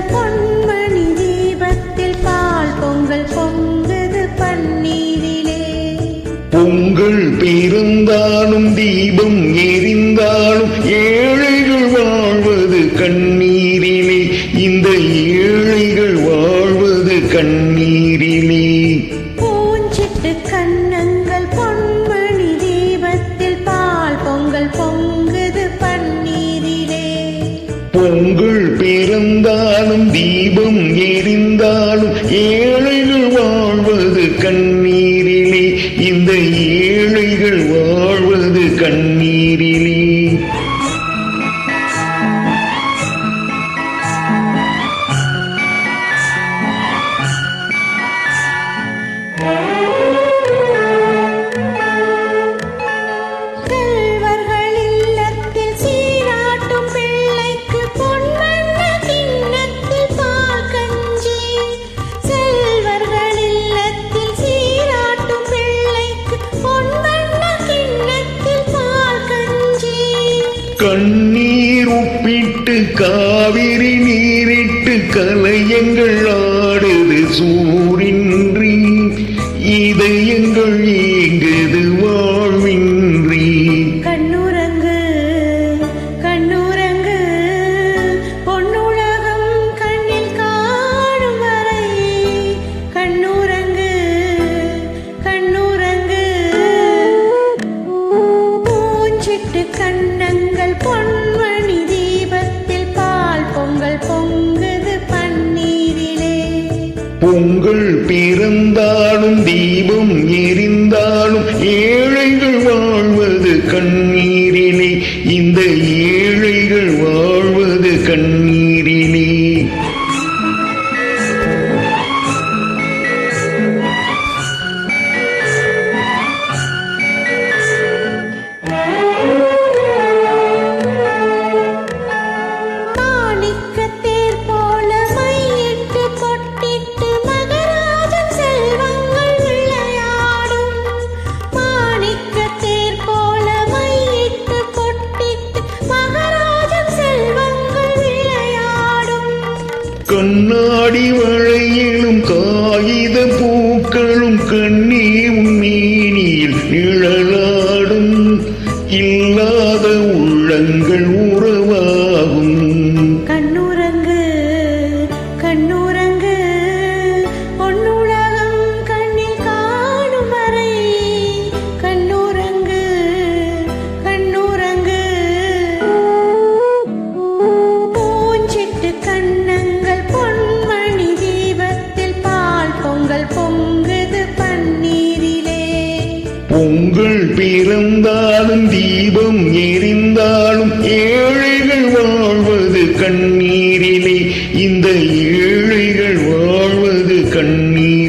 கண்ணங்கள் பொன்மணி தீபத்தில் பால் பொங்கல் பொங்குது பன்னீரிலே. பொங்கல் பிறந்தாலும் தீபம் எரிந்தாலும் ஏழைகள் வாழ்வது கண்ணீரிலே. இந்த ஏழைகள் வாழ்வது கண்ணீரிலே. பூஞ்சிட்டு கண்ணங்கள் பொன்மணி தீபத்தில் பால் பொங்கல் பொங்குது பன்னீரிலே. பொங்கல் பிறந்தாலும் தீபம் எரிந்தாலும் ஏழைகள் வாழ்வது கண்ணீரிலே. இந்த ஏழைகள் வாழ்வது கண்ணீரிலே. செல்வர்கள் இல்லத்தில் சீராட்டும் பிள்ளைக்கு பொன்வண்ண கிண்ணத்தில் பால் கஞ்சி. செல்வர்கள் இல்லத்தில் சீராட்டும் பிள்ளைக்கு பொன்வண்ண கிண்ணத்தில் பால் கஞ்சி. கண்ணீர் உப்பிட்டு காவிரி நீரிட்டு கலையங்கள் ஆடுது சூரின்றி. இதயங்கள் ஏங்குது வாழ்வின்றி. கண்ணுறங்கு கண்ணுறங்கு பொன்னுலகம் கண்ணில் காணும் வரை. கண்ணுறங்கு கண்ணுறங்கு. பூஞ்சிட்டு கண்ணங்கள் பொன்மணி தீபத்தில் பால் பொங்கல் பொங்குது பன்னீரிலே. பொங்கல் பிறந்தாலும் தீபம் எரிந்தாலும் ஏழைகள் வாழ்வது கண்ணீரிலே. இந்த ஏழைகள் வாழ்வது கண்ணீரிலே. மாணிக்கத்தேர் போல மையிட்டு பொட்டிட்டு மகராஜன் செல்வங்கள் விளையாடும். மாணிக்கத்தேர் போல மையிட்டு பொட்டிட்டு மகராஜன் செல்வங்கள் விளையாடும். கண்ணாடி வளையிலும் காகித பூக்களும் கண்ணீ உன்மேனியில் நிழலாடும். இல்லாத உள்ளங்கள் உறவாகும். கண்ணுறங்கு கண்ணுறங்கு பொன்னுலகம் கண்ணில் காணும் வரை. கண்ணுறங்கு கண்ணுறங்கு. பூஞ்சிட்டு கண்ணங்கள் பொன்மணி தீபத்தில் பால் பொங்கல் பொங்குது பன்னீரிலே. பொங்கல் பிறந்தாலும் தீபம் எரிந்தாலும் ஏழைகள் வாழ்வது கண்ணீரிலே. இந்த ஏழைகள் வாழ்வது கண்ணீர்.